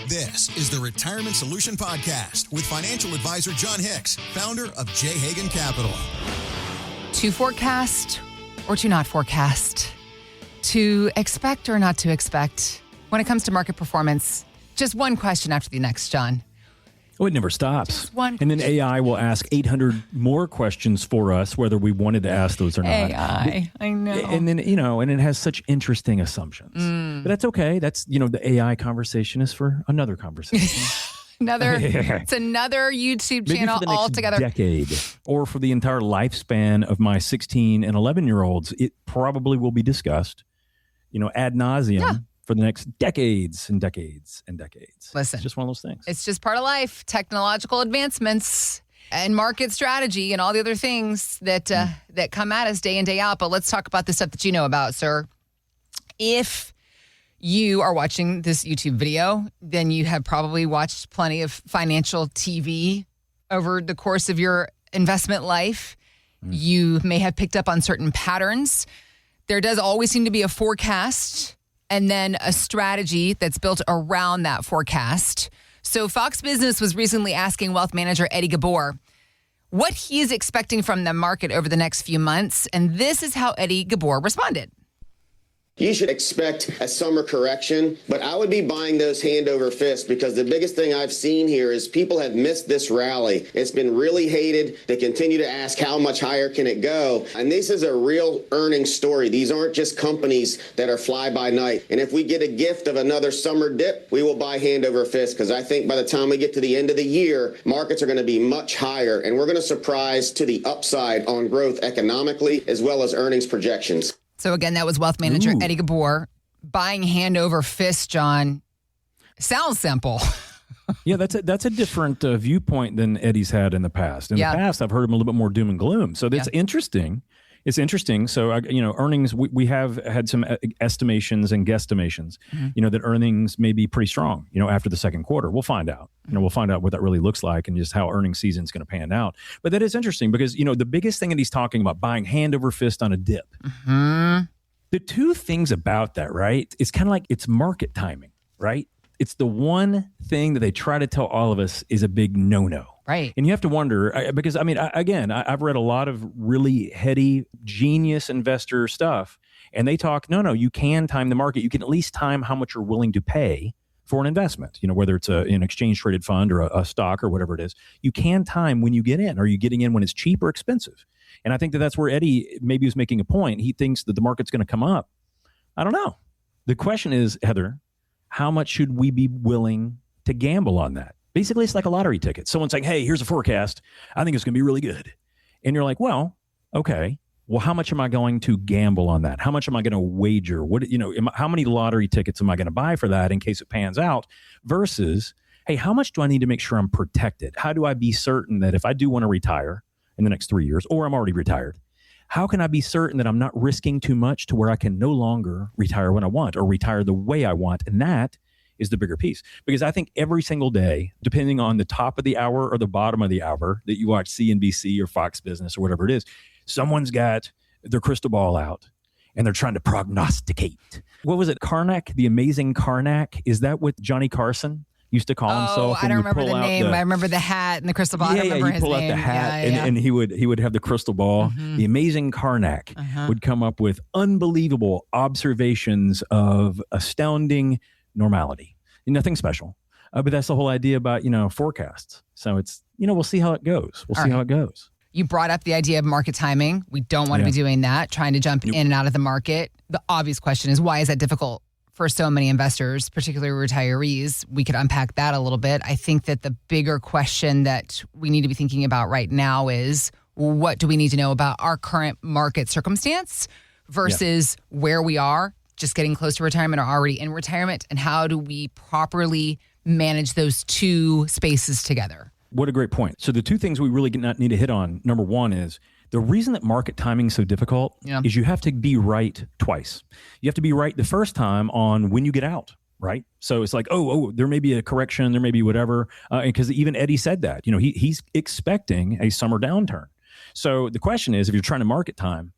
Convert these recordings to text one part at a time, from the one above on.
This is the Retirement Solution Podcast with financial advisor Jon Hicks, founder of J. Hagan Capital. To forecast or to not forecast? To expect or not to expect? When it comes to market performance, just one question after the next, John. Oh, it never stops. One and then AI will ask 800 more questions for us, whether we wanted to ask those or not. AI, I know. And then, and it has such interesting assumptions. But that's okay. That's, the AI conversation is for another conversation. It's another YouTube Maybe channel for the next altogether. decade, or for the entire lifespan of my 16 and 11-year-olds, it probably will be discussed, ad nauseum. For the next decades and decades and decades. Listen, it's just one of those things. It's just part of life. Technological advancements and market strategy and all the other things that come at us day in, day out. But let's talk about the stuff that you know about, sir. If you are watching this YouTube video, then you have probably watched plenty of financial TV over the course of your investment life. You may have picked up on certain patterns. There does always seem to be a forecast and then a strategy that's built around that forecast. So Fox Business was recently asking wealth manager Eddie Gabor what he is expecting from the market over the next few months. And this is how Eddie Gabor responded. You should expect a summer correction, but I would be buying those hand over fist because the biggest thing I've seen here is people have missed this rally. It's been really hated. They continue to ask how much higher can it go? And this is a real earnings story. These aren't just companies that are fly by night. And if we get a gift of another summer dip, we will buy hand over fist because I think by the time we get to the end of the year, markets are going to be much higher and we're going to surprise to the upside on growth economically as well as earnings projections. So again, that was wealth manager Eddie Gabor. Buying hand over fist, John, sounds simple. Yeah, that's a different viewpoint than Eddie's had in the past. In the past, I've heard him a little bit more doom and gloom. So that's interesting. It's interesting. So, earnings, we have had some estimations and guesstimations, that earnings may be pretty strong, after the second quarter. We'll find out. We'll find out what that really looks like and just how earnings season is going to pan out. But that is interesting because, the biggest thing that he's talking about, buying hand over fist on a dip. The two things about that, right, it's kind of like it's market timing, right? It's the one thing that they try to tell all of us is a big no-no. Right. And you have to wonder, because, I've read a lot of really heady, genius investor stuff, and they talk, no, you can time the market. You can at least time how much you're willing to pay for an investment, whether it's an exchange-traded fund or a stock or whatever it is. You can time when you get in. Are you getting in when it's cheap or expensive? And I think that's where Eddie maybe was making a point. He thinks that the market's going to come up. I don't know. The question is, Heather, how much should we be willing to gamble on that? Basically, it's like a lottery ticket. Someone's saying, hey, here's a forecast. I think it's going to be really good. And you're like, well, okay. Well, how much am I going to gamble on that? How much am I going to wager? How many lottery tickets am I going to buy for that in case it pans out? Versus, hey, how much do I need to make sure I'm protected? How do I be certain that if I do want to retire in the next 3 years, or I'm already retired, how can I be certain that I'm not risking too much to where I can no longer retire when I want or retire the way I want? And that is the bigger piece. Because I think every single day, depending on the top of the hour or the bottom of the hour that you watch CNBC or Fox Business or whatever it is, someone's got their crystal ball out and they're trying to prognosticate. What was it? Karnak, the amazing Karnak? Is that what Johnny Carson used to call himself? I don't remember the name. I remember the hat and the crystal ball. I don't remember his name. He'd pull out the hat and he would have the crystal ball. The amazing Karnak would come up with unbelievable observations of astounding normality. Nothing special. But that's the whole idea about, forecasts. So it's, we'll see how it goes. We'll see how it goes. You brought up the idea of market timing. We don't want to be doing that, trying to jump in and out of the market. The obvious question is, why is that difficult for so many investors, particularly retirees? We could unpack that a little bit. I think that the bigger question that we need to be thinking about right now is, what do we need to know about our current market circumstance versus where we are, just getting close to retirement or already in retirement, and how do we properly manage those two spaces together? What a great point. So the two things we really need to hit on, number one is the reason that market timing is so difficult is you have to be right twice. You have to be right the first time on when you get out, right? So it's like, there may be a correction, there may be whatever. Because even Eddie said that, he's expecting a summer downturn. So the question is, if you're trying to market time,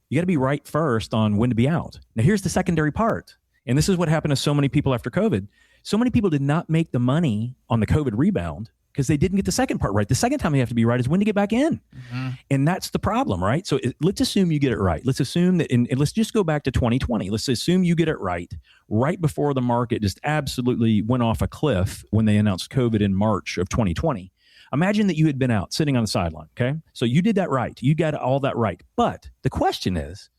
you got to be right first on when to be out. Now, here's the secondary part. And this is what happened to so many people after COVID. So many people did not make the money on the COVID rebound because they didn't get the second part right. The second time they have to be right is when to get back in. Mm-hmm. And that's the problem, right? So let's assume you get it right. Let's assume that, and let's just go back to 2020. Let's assume you get it right before the market just absolutely went off a cliff when they announced COVID in March of 2020. Imagine that you had been out sitting on the sideline, okay? So you did that right. You got all that right. But the question is,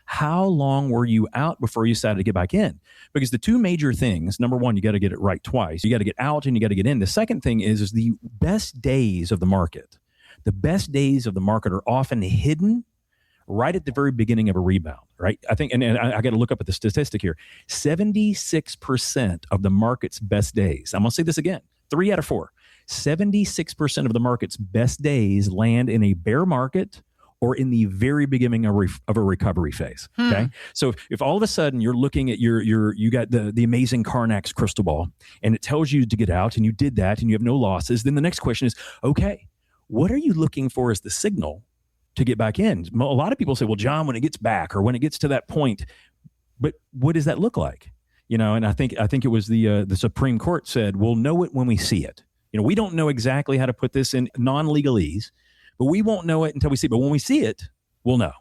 how long were you out before you decided to get back in? Because the two major things, number one, you got to get it right twice. You got to get out and you got to get in. The second thing is the best days of the market. The best days of the market are often hidden right at the very beginning of a rebound, right? I think, and I got to look up at the statistic here. 76% of the market's best days, I'm going to say this again, 3 out of 4, 76% of the market's best days land in a bear market or in the very beginning of a recovery phase. Okay. So if all of a sudden you're looking at you got the amazing Carnax crystal ball and it tells you to get out and you did that and you have no losses, then the next question is, okay, what are you looking for as the signal to get back in? A lot of people say, well, John, when it gets back or when it gets to that point, but what does that look like? And I think it was the Supreme Court said, we'll know it when we see it. We don't know exactly how to put this in non-legalese, but we won't know it until we see it. But when we see it, we'll know.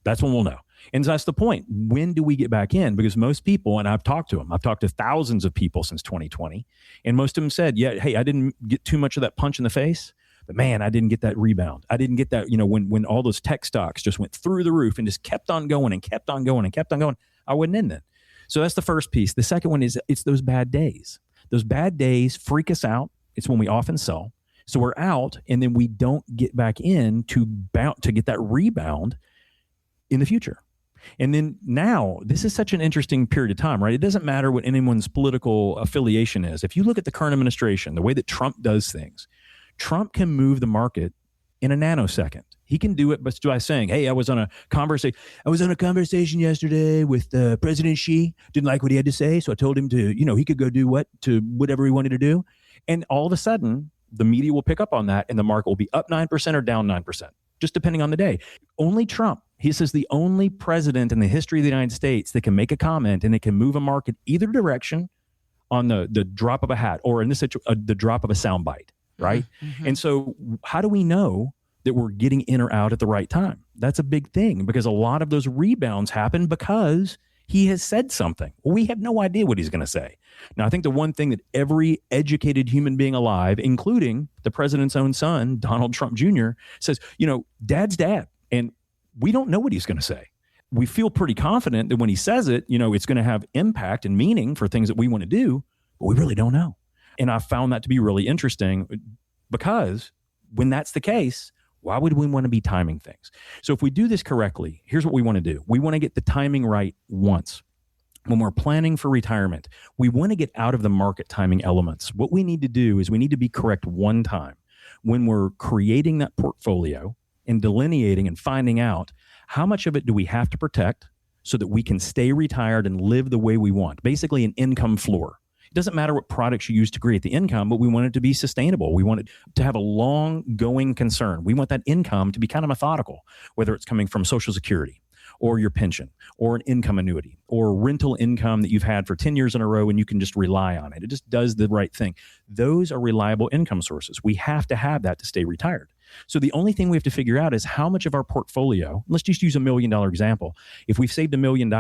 That's when we'll know. And that's the point. When do we get back in? Because most people, and I've talked to them, I've talked to thousands of people since 2020, and most of them said, yeah, hey, I didn't get too much of that punch in the face, but man, I didn't get that rebound. I didn't get that, when all those tech stocks just went through the roof and just kept on going and kept on going and kept on going, I wasn't in then. So that's the first piece. The second one is it's those bad days. Those bad days freak us out. It's when we often sell. So we're out, and then we don't get back in to get that rebound in the future. And then now, this is such an interesting period of time, right? It doesn't matter what anyone's political affiliation is. If you look at the current administration, the way that Trump does things, Trump can move the market in a nanosecond. He can do it by saying, hey, I was on a conversation yesterday with President Xi, didn't like what he had to say, so I told him to, he could go do whatever he wanted to do. And all of a sudden, the media will pick up on that and the market will be up 9% or down 9%, just depending on the day. Only Trump, he says, the only president in the history of the United States that can make a comment and it can move a market either direction on the drop of a hat, or in this situation, the drop of a soundbite, right? Mm-hmm. And so how do we know that we're getting in or out at the right time? That's a big thing, because a lot of those rebounds happen because he has said something. Well, we have no idea what he's going to say. Now, I think the one thing that every educated human being alive, including the president's own son, Donald Trump Jr., says, dad's dad. And we don't know what he's going to say. We feel pretty confident that when he says it, it's going to have impact and meaning for things that we want to do, but we really don't know. And I found that to be really interesting, because when that's the case, why would we want to be timing things? So if we do this correctly, here's what we want to do. We want to get the timing right once. When we're planning for retirement, we want to get out of the market timing elements. What we need to do is we need to be correct one time when we're creating that portfolio and delineating and finding out how much of it do we have to protect so that we can stay retired and live the way we want. Basically an income floor. It doesn't matter what products you use to create the income, but we want it to be sustainable. We want it to have a long-going concern. We want that income to be kind of methodical, whether it's coming from Social Security or your pension or an income annuity or rental income that you've had for 10 years in a row and you can just rely on it. It just does the right thing. Those are reliable income sources. We have to have that to stay retired. So the only thing we have to figure out is how much of our portfolio, let's just use $1 million example. If we've saved $1 million,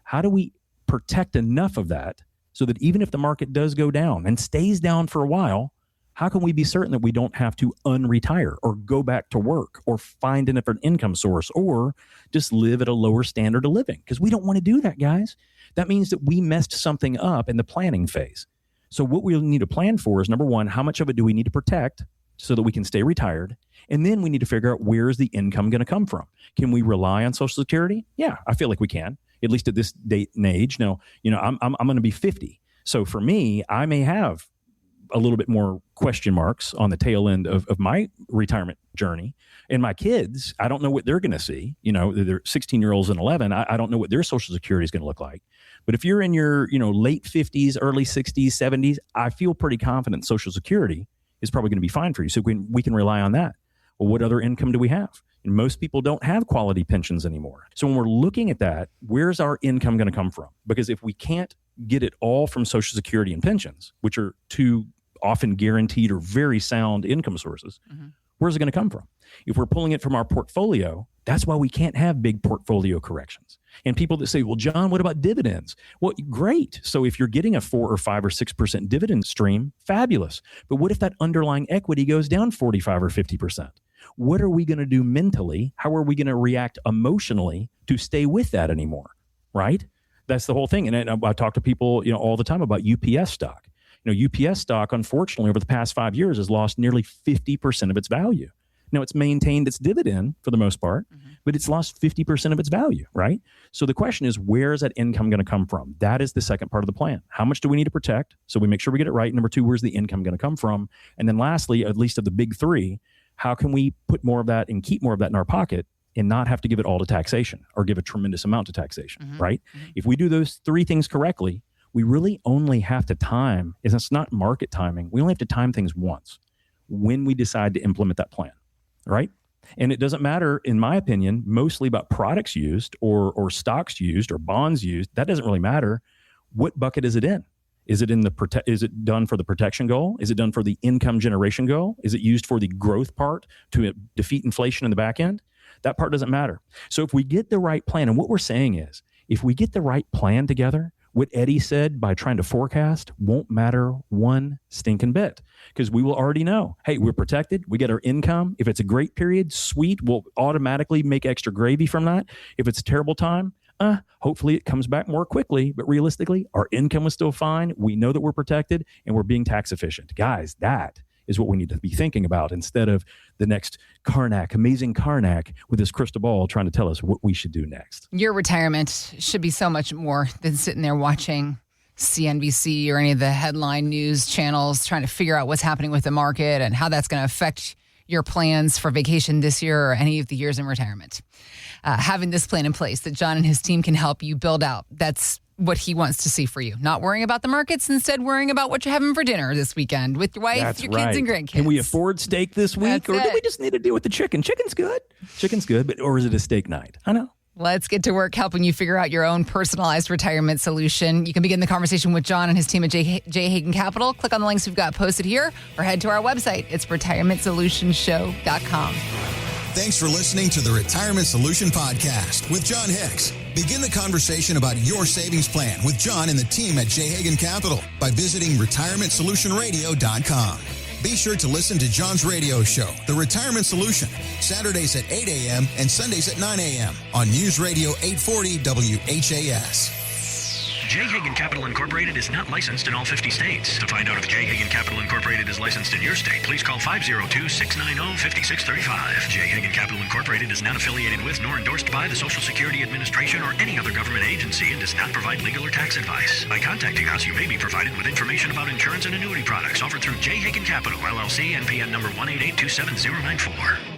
how do we protect enough of that so that even if the market does go down and stays down for a while, how can we be certain that we don't have to unretire or go back to work or find a different income source or just live at a lower standard of living? Because we don't want to do that, guys. That means that we messed something up in the planning phase. So what we need to plan for is, number one, how much of it do we need to protect so that we can stay retired? And then we need to figure out, where is the income going to come from? Can we rely on Social Security? Yeah, I feel like we can, at least at this date and age. Now, I'm going to be 50. So for me, I may have a little bit more question marks on the tail end of my retirement journey. And my kids, I don't know what they're going to see. They're 16-year-olds and 11. I don't know what their Social Security is going to look like. But if you're in your, late 50s, early 60s, 70s, I feel pretty confident Social Security is probably going to be fine for you. So we can rely on that. Well, what other income do we have? And most people don't have quality pensions anymore. So when we're looking at that, where's our income going to come from? Because if we can't get it all from Social Security and pensions, which are two often guaranteed or very sound income sources, where's it going to come from? If we're pulling it from our portfolio, that's why we can't have big portfolio corrections. And people that say, well, John, what about dividends? Well, great. So if you're getting a 4 or 5 or 6% dividend stream, fabulous. But what if that underlying equity goes down 45 or 50%? What are we going to do mentally? How are we going to react emotionally to stay with that anymore? Right? That's the whole thing. And I talk to people, all the time about UPS stock. UPS stock, unfortunately, over the past 5 years has lost nearly 50% of its value. Now, it's maintained its dividend for the most part, but it's lost 50% of its value, right? So the question is, where is that income going to come from? That is the second part of the plan. How much do we need to protect? So we make sure we get it right. Number two, where's the income going to come from? And then lastly, at least of the big three, how can we put more of that and keep more of that in our pocket and not have to give it all to taxation or give a tremendous amount to taxation, right? If we do those three things correctly, we really only have to time, and it's not market timing, we only have to time things once when we decide to implement that plan, right? And it doesn't matter, in my opinion, mostly about products used or stocks used or bonds used. That doesn't really matter. What bucket is it in? Is it is it done for the protection goal? Is it done for the income generation goal? Is it used for the growth part to defeat inflation in the back end? That part doesn't matter. So if we get the right plan, and what we're saying is, if we get the right plan together, what Eddie said by trying to forecast won't matter one stinking bit, because we will already know, hey, we're protected. We get our income. If it's a great period, sweet, we'll automatically make extra gravy from that. If it's a terrible time, hopefully it comes back more quickly. But realistically, our income is still fine. We know that we're protected and we're being tax efficient. Guys, that is what we need to be thinking about instead of the next amazing Karnak with his crystal ball trying to tell us what we should do next. Your retirement should be so much more than sitting there watching CNBC or any of the headline news channels trying to figure out what's happening with the market and how that's going to affect your plans for vacation this year or any of the years in retirement. Having this plan in place that John and his team can help you build out, that's what he wants to see for you. Not worrying about the markets, instead worrying about what you're having for dinner this weekend with your wife, That's your right. kids, and grandkids. Can we afford steak this week? That's or it. do we just need to deal with the chicken? Chicken's good. Chicken's good, or is it a steak night? I know. Let's get to work helping you figure out your own personalized retirement solution. You can begin the conversation with John and his team at J. Hagan Capital. Click on the links we've got posted here or head to our website. It's retirementsolutionshow.com. Thanks for listening to the Retirement Solution Podcast with Jon Hicks. Begin the conversation about your savings plan with John and the team at J. Hagan Capital by visiting retirementsolutionradio.com. Be sure to listen to John's radio show, The Retirement Solution, Saturdays at 8 a.m. and Sundays at 9 a.m. on News Radio 840 WHAS. J. Hagan Capital Incorporated is not licensed in all 50 states. To find out if J. Hagan Capital Incorporated is licensed in your state, please call 502-690-5635. J. Hagan Capital Incorporated is not affiliated with nor endorsed by the Social Security Administration or any other government agency and does not provide legal or tax advice. By contacting us, you may be provided with information about insurance and annuity products offered through J. Hagan Capital, LLC, NPN number 188279094.